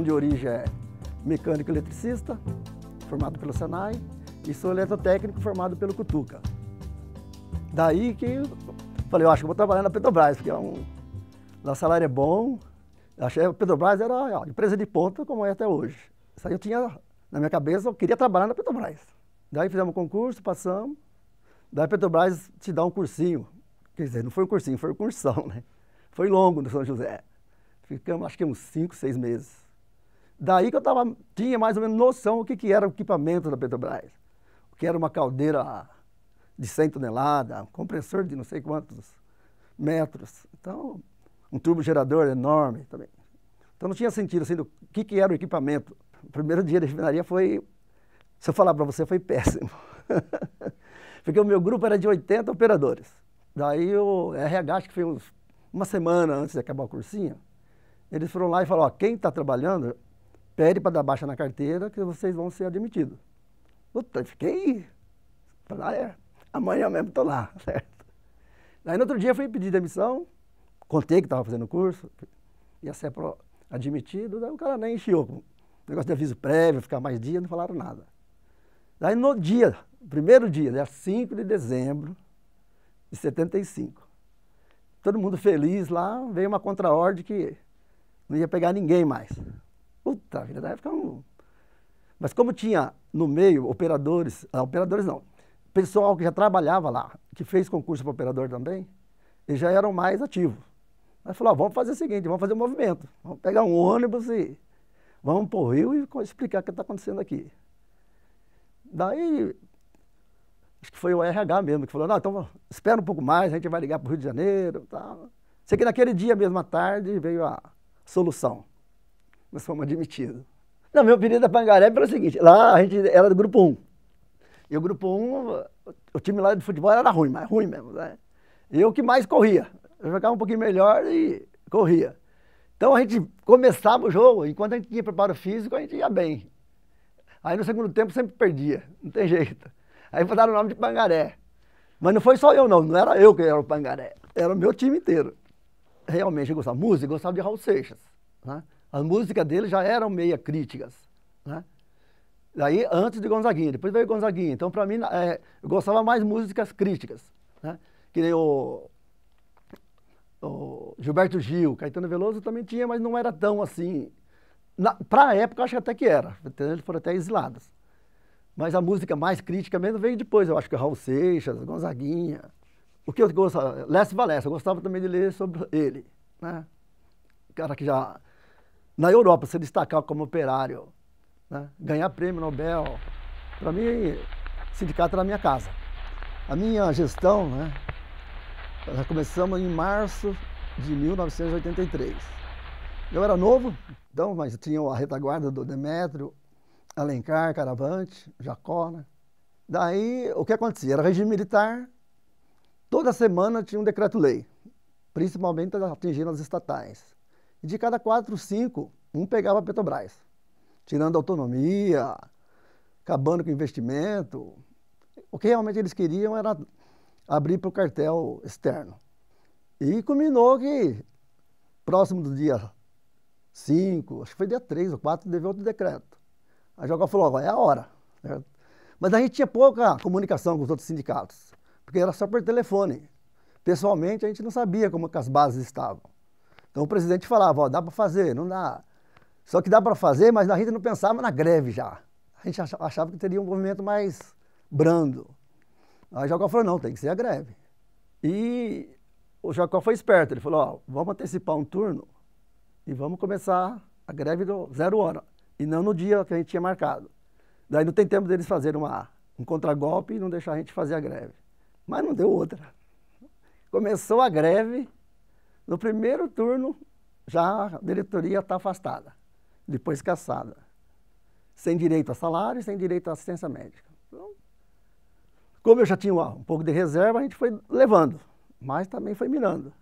formação de origem é mecânico eletricista, formado pelo Senai, e sou eletrotécnico formado pelo Cutuca. Daí que eu falei, eu acho que vou trabalhar na Petrobras, porque o salário é bom. Eu achei que a Petrobras era uma empresa de ponta como é até hoje. Isso aí eu tinha na minha cabeça, eu queria trabalhar na Petrobras. Daí fizemos um concurso, passamos. Daí a Petrobras te dá um cursinho. Quer dizer, não foi um cursinho, foi um cursão, né? Foi longo no São José. Ficamos acho que uns 5, 6 meses. Daí que eu tinha mais ou menos noção do que era o equipamento da Petrobras. O que era uma caldeira de 100 toneladas, um compressor de não sei quantos metros. Então, um turbogerador enorme também. Então não tinha sentido assim, do que era o equipamento. O primeiro dia da refinaria foi, se eu falar para você, foi péssimo. Porque o meu grupo era de 80 operadores. Daí o RH, acho que foi uma semana antes de acabar o cursinho, eles foram lá e falaram, ó, quem está trabalhando, pede para dar baixa na carteira que vocês vão ser admitidos. Puta, fiquei... Falei, amanhã mesmo estou lá, certo? Daí no outro dia eu fui pedir demissão, contei que estava fazendo o curso, ia ser admitido, daí o cara nem enchiou. Negócio de aviso prévio, ficar mais dia, não falaram nada. Daí no dia, primeiro dia, dia 5 de dezembro de 75, todo mundo feliz lá, veio uma contra-ordem que não ia pegar ninguém mais. Puta vida, daí ficava um... Mas como tinha no meio operadores não, pessoal que já trabalhava lá, que fez concurso para operador também, eles já eram mais ativos. Aí falou, ó, vamos fazer o seguinte, vamos fazer um movimento, vamos pegar um ônibus e vamos para o Rio e explicar o que está acontecendo aqui. Daí, acho que foi o RH mesmo que falou, não, então espera um pouco mais, a gente vai ligar para o Rio de Janeiro. Tal. Sei que naquele dia mesmo à tarde veio a solução. Nós fomos admitidos. Não, meu apelido da Pangaré era o seguinte, lá a gente era do grupo 1. E o grupo 1, o time lá de futebol era ruim, mas ruim mesmo, né? Eu que mais corria. Eu jogava um pouquinho melhor e corria. Então a gente começava o jogo, enquanto a gente tinha preparo físico, a gente ia bem. Aí no segundo tempo sempre perdia, não tem jeito. Aí botaram o nome de Pangaré. Mas não foi só eu não era eu que era o Pangaré, era o meu time inteiro. Realmente eu gostava de música, eu gostava de Raul Seixas. Né? As músicas dele já eram meio críticas. Né? Daí antes de Gonzaguinha, depois veio Gonzaguinha. Então para mim eu gostava mais de músicas críticas. Né? Que nem o Gilberto Gil, Caetano Veloso também tinha, mas não era tão assim. Para a época, eu acho que até que era. Eles foram até exilados. Mas a música mais crítica mesmo veio depois. Eu acho que Raul Seixas, Gonzaguinha. O que eu gostava? Lécio Valesca, eu gostava também de ler sobre ele. Né? Cara que já, na Europa, se destacar como operário, né? Ganhar prêmio Nobel. Para mim, o sindicato era a minha casa. A minha gestão, né? Nós começamos em março de 1983. Eu era novo, então, mas tinha a retaguarda do Demétrio, Alencar, Caravante, Jacó, né? Daí, o que acontecia? Era regime militar, toda semana tinha um decreto-lei, principalmente atingindo as estatais. E de cada 4, 5, um pegava a Petrobras, tirando autonomia, acabando com o investimento. O que realmente eles queriam era abrir para o cartel externo. E culminou que, próximo do dia 5, acho que foi dia 3 ou 4, teve outro decreto. A Jacó falou, agora é a hora. Certo? Mas a gente tinha pouca comunicação com os outros sindicatos, porque era só por telefone. Pessoalmente, a gente não sabia como que as bases estavam. Então o presidente falava, ó, dá para fazer, não dá. Só que dá para fazer, mas a gente não pensava na greve já. A gente achava que teria um movimento mais brando. Aí o Jacó falou, não, tem que ser a greve. E o Jacó foi esperto, ele falou, ó, vamos antecipar um turno e vamos começar a greve do 0 hora, e não no dia que a gente tinha marcado. Daí não tem tempo deles fazerem um contragolpe e não deixar a gente fazer a greve. Mas não deu outra. Começou a greve, no primeiro turno já a diretoria está afastada, depois cassada. Sem direito a salário e sem direito à assistência médica. Então, como eu já tinha um pouco de reserva, a gente foi levando, mas também foi mirando.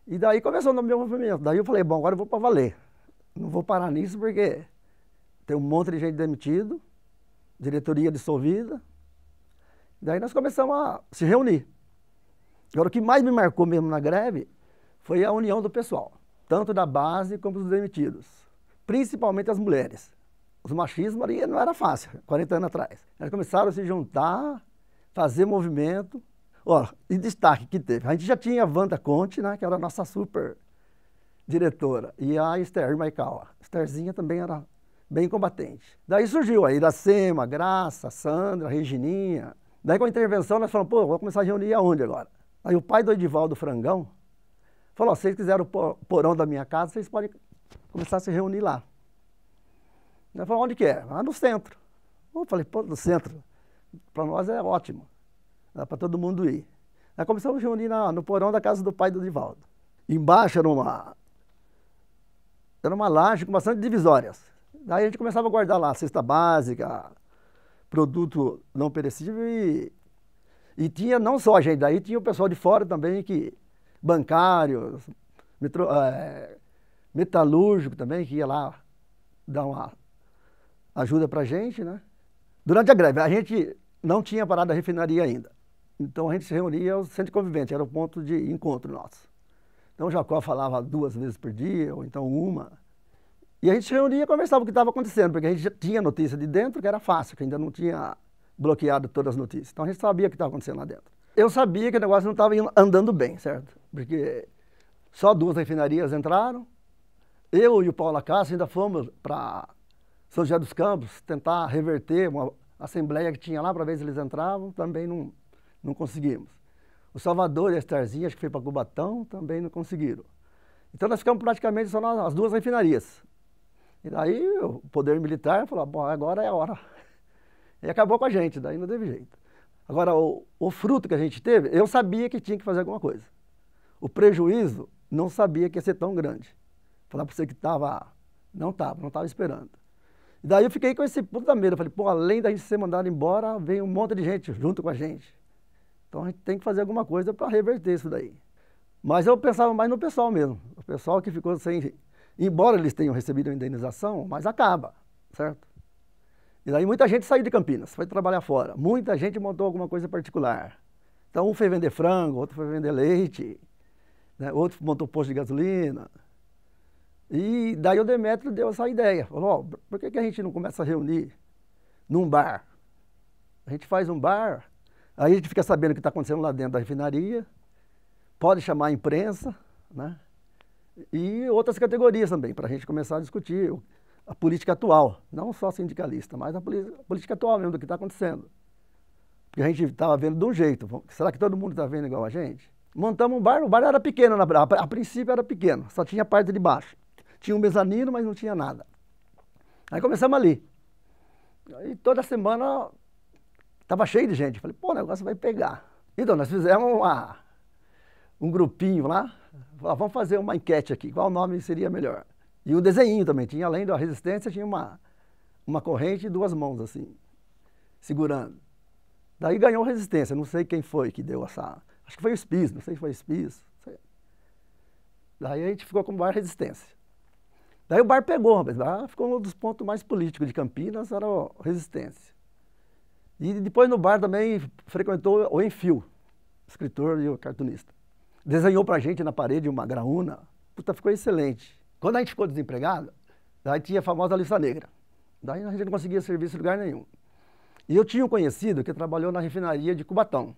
E daí começou o meu movimento. Daí eu falei, bom, agora eu vou para valer. Não vou parar nisso porque tem um monte de gente demitido, diretoria dissolvida. Daí nós começamos a se reunir. Agora o que mais me marcou mesmo na greve foi a união do pessoal, tanto da base como dos demitidos. principalmente as mulheres. Os machismos ali não era fácil, 40 anos atrás. Eles começaram a se juntar, fazer movimento. Ó, e destaque que teve. A gente já tinha a Wanda Conte, né, que era a nossa super diretora, e a Esther Maicaua. A Estherzinha também era bem combatente. Daí surgiu a Iracema, Graça, Sandra, Regininha. Daí com a intervenção nós falamos, pô, vamos começar a reunir aonde agora? Aí o pai do Edivaldo Frangão falou, se vocês quiserem o porão da minha casa, vocês podem começar a se reunir lá. Nós falamos, onde que é? Lá no centro. Eu falei, pô, no centro, para nós é ótimo. Dá para todo mundo ir. Aí começamos a reunir no porão da casa do pai do Edivaldo. Embaixo era uma laje com bastante divisórias. Daí a gente começava a guardar lá cesta básica, produto não perecível e tinha não só a gente, daí tinha o pessoal de fora também, bancários, metalúrgico também, que ia lá dar uma ajuda pra gente, né? Durante a greve, a gente não tinha parado a refinaria ainda. Então a gente se reunia ao centro de convivente, era o ponto de encontro nosso. Então o Jacó falava 2 vezes por dia, ou então uma. E a gente se reunia e conversava o que estava acontecendo, porque a gente já tinha notícia de dentro, que era fácil, que ainda não tinha bloqueado todas as notícias. Então a gente sabia o que estava acontecendo lá dentro. Eu sabia que o negócio não estava andando bem, certo? Porque só 2 refinarias entraram. Eu e o Paulo Acácio ainda fomos para São José dos Campos tentar reverter uma assembleia que tinha lá para ver se eles entravam, também não conseguimos. O Salvador e a Estherzinha, acho que foi para Cubatão, também não conseguiram. Então nós ficamos praticamente só nas 2 refinarias. E daí o poder militar falou, bom, agora é a hora. E acabou com a gente, daí não teve jeito. Agora, o fruto que a gente teve, eu sabia que tinha que fazer alguma coisa. O prejuízo, não sabia que ia ser tão grande. Falar para você que não estava esperando. E daí eu fiquei com esse puta medo. Eu falei, pô, além da gente ser mandado embora, vem um monte de gente junto com a gente. Então a gente tem que fazer alguma coisa para reverter isso daí. Mas eu pensava mais no pessoal mesmo. O pessoal que ficou sem... Embora eles tenham recebido a indenização, mas acaba, certo? E daí muita gente saiu de Campinas, foi trabalhar fora. Muita gente montou alguma coisa particular. Então um foi vender frango, outro foi vender leite, né? Outro montou posto de gasolina. E daí o Demétrio deu essa ideia. Falou, oh, por que a gente não começa a reunir num bar? A gente faz um bar, aí a gente fica sabendo o que está acontecendo lá dentro da refinaria, pode chamar a imprensa, né? E outras categorias também, para a gente começar a discutir a política atual, não só sindicalista, mas a política atual mesmo, do que está acontecendo. Porque a gente estava vendo de um jeito, será que todo mundo está vendo igual a gente? Montamos um bar, o bar era pequeno, a princípio era pequeno, só tinha a parte de baixo. Tinha um mezanino, mas não tinha nada. Aí começamos ali. Aí toda semana estava cheio de gente, falei, pô, o negócio vai pegar. Então nós fizemos um grupinho lá, vamos fazer uma enquete aqui, qual nome seria melhor? E o desenho também, tinha além da resistência, tinha uma corrente e 2 mãos assim, segurando. Daí ganhou resistência, não sei quem foi que deu essa, acho que foi o SPIS, não sei se foi o SPIS. Daí a gente ficou com o bar resistência. Daí o bar pegou, rapaz, lá ficou um dos pontos mais políticos de Campinas, era a resistência. E depois no bar também frequentou o Enfio, o escritor e o cartunista. Desenhou pra gente na parede uma graúna, puta, ficou excelente. Quando a gente ficou desempregado, daí tinha a famosa lista negra. Daí a gente não conseguia serviço em lugar nenhum. E eu tinha um conhecido que trabalhou na refinaria de Cubatão.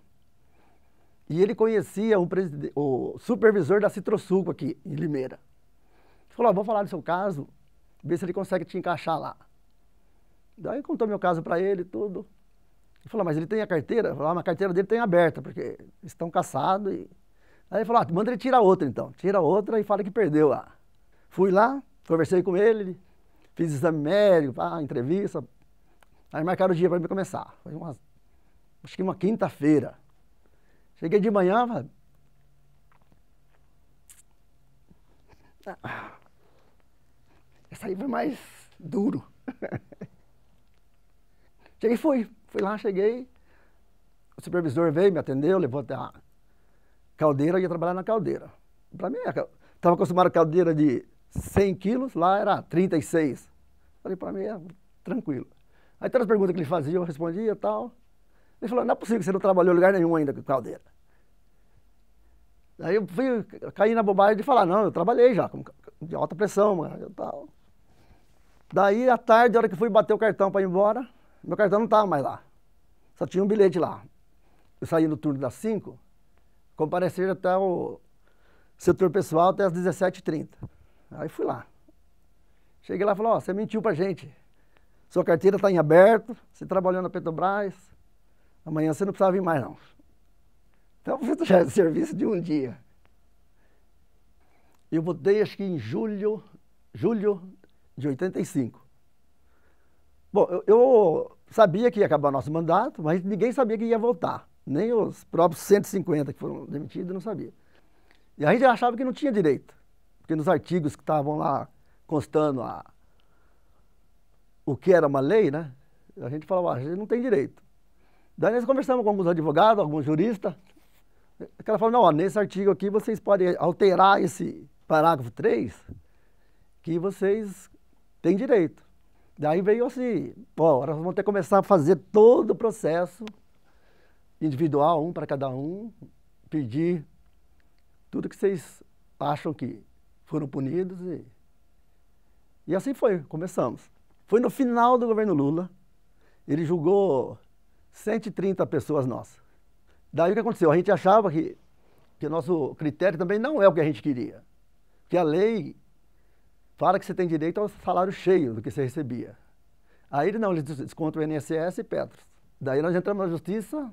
E ele conhecia o supervisor da Citrosuco aqui, em Limeira. Ele falou, vou falar do seu caso, ver se ele consegue te encaixar lá. Daí contou meu caso para ele e tudo. Ele falou, mas ele tem a carteira? Eu falei, mas a carteira dele tem aberta, porque estão caçados. Aí ele falou, manda ele tirar outra então. Tira outra e fala que perdeu lá. Fui lá, conversei com ele, fiz exame médico, entrevista. Aí marcaram o dia para mim começar. Foi acho que uma quinta-feira. Cheguei de manhã, falei, essa aí foi mais duro. Fui lá, cheguei. O supervisor veio, me atendeu, levou até a caldeira, ia trabalhar na caldeira. Para mim, estava acostumado a caldeira de 100 quilos, lá era 36. Falei, para mim é tranquilo. Aí todas as perguntas que ele fazia, eu respondia e tal. Ele falou, não é possível que você não trabalhou em lugar nenhum ainda com caldeira. Aí eu caí na bobagem de falar, não, eu trabalhei já, de alta pressão, mano, e tal. Daí, à tarde, a hora que fui bater o cartão para ir embora, meu cartão não estava mais lá. Só tinha um bilhete lá. Eu saí no turno das 5, compareci até o setor pessoal até as 17h30. Aí fui lá. Cheguei lá e falei, ó, você mentiu pra gente. Sua carteira está em aberto, você trabalhou na Petrobras, amanhã você não precisa vir mais não. Então eu fiz já serviço de um dia. Eu voltei acho que em julho de 85. Bom, eu sabia que ia acabar nosso mandato, mas ninguém sabia que ia voltar. Nem os próprios 150 que foram demitidos não sabiam. E a gente achava que não tinha direito, porque nos artigos que estavam lá constando o que era uma lei, né? A gente falava, a gente não tem direito. Daí nós conversamos com alguns advogados, alguns juristas. O cara falou, não, ó, nesse artigo aqui vocês podem alterar esse parágrafo 3, que vocês têm direito. Daí veio assim, ó, nós vamos ter que começar a fazer todo o processo individual, um para cada um, pedir tudo que vocês acham que foram punidos e assim foi, começamos. Foi no final do governo Lula, ele julgou 130 pessoas nossas. Daí o que aconteceu? A gente achava que o nosso critério também não é o que a gente queria. Que a lei fala que você tem direito ao salário cheio do que você recebia. Aí não, eles descontam o INSS e Petros. Daí nós entramos na justiça,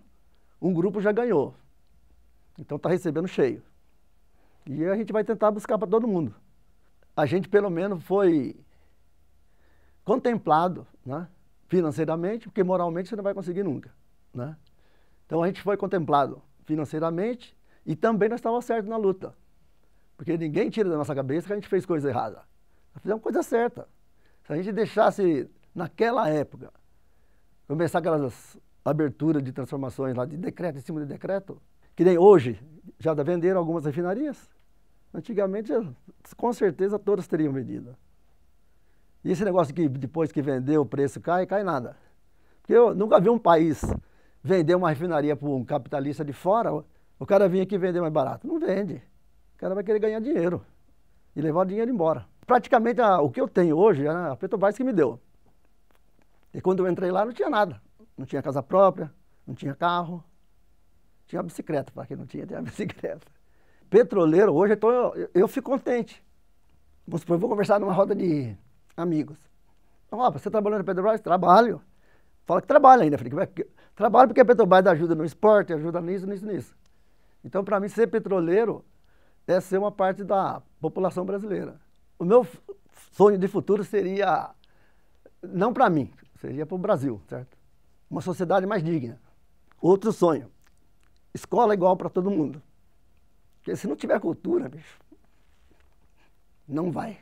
um grupo já ganhou. Então está recebendo cheio. E a gente vai tentar buscar para todo mundo. A gente pelo menos foi contemplado, né, financeiramente, porque moralmente você não vai conseguir nunca, né? Então a gente foi contemplado financeiramente e também nós estávamos certos na luta. Porque ninguém tira da nossa cabeça que a gente fez coisa errada. Nós fizemos coisa certa. Se a gente deixasse, naquela época, começar aquelas aberturas de transformações lá de decreto em cima de decreto, que nem hoje, já venderam algumas refinarias. Antigamente, com certeza, todas teriam vendido. E esse negócio que depois que vendeu o preço cai nada. Porque eu nunca vi um país vender uma refinaria para um capitalista de fora, o cara vinha aqui vender mais barato. Não vende. O cara vai querer ganhar dinheiro e levar o dinheiro embora. Praticamente o que eu tenho hoje é a Petrobras que me deu. E quando eu entrei lá não tinha nada. Não tinha casa própria, não tinha carro, tinha uma bicicleta, para quem não tinha, tinha uma bicicleta. Petroleiro, hoje eu fico contente. Vamos supor, eu vou conversar numa roda de amigos. Ó, você trabalhando na Petrobras? Trabalho. Fala que trabalha ainda. Falei, trabalho porque a Petrobras ajuda no esporte, ajuda nisso. Então, para mim, ser petroleiro é ser uma parte da população brasileira. O meu sonho de futuro seria, não para mim, seria para o Brasil, certo? Uma sociedade mais digna. Outro sonho, escola igual para todo mundo. Porque se não tiver cultura, bicho, não vai.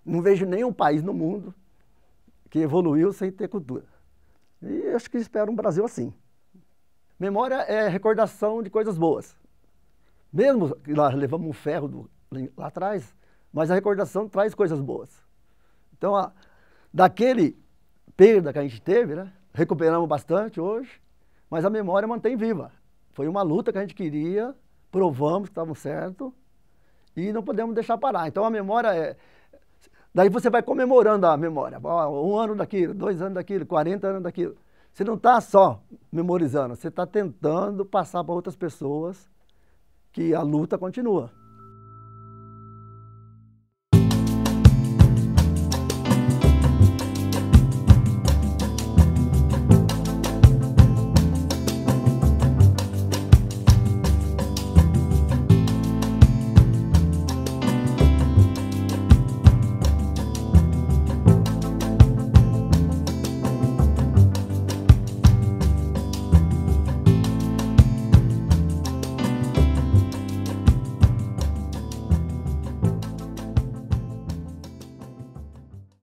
Não vejo nenhum país no mundo que evoluiu sem ter cultura. E acho que espero um Brasil assim. Memória é recordação de coisas boas. Mesmo que nós levamos um ferro lá atrás, mas a recordação traz coisas boas. Então, daquele perda que a gente teve, né, recuperamos bastante hoje, mas a memória mantém viva. Foi uma luta que a gente queria, provamos que estávamos certos e não podemos deixar parar. Então a memória é... Daí você vai comemorando a memória. 1 ano daquilo, 2 anos daquilo, 40 anos daquilo. Você não está só memorizando, você está tentando passar para outras pessoas que a luta continua.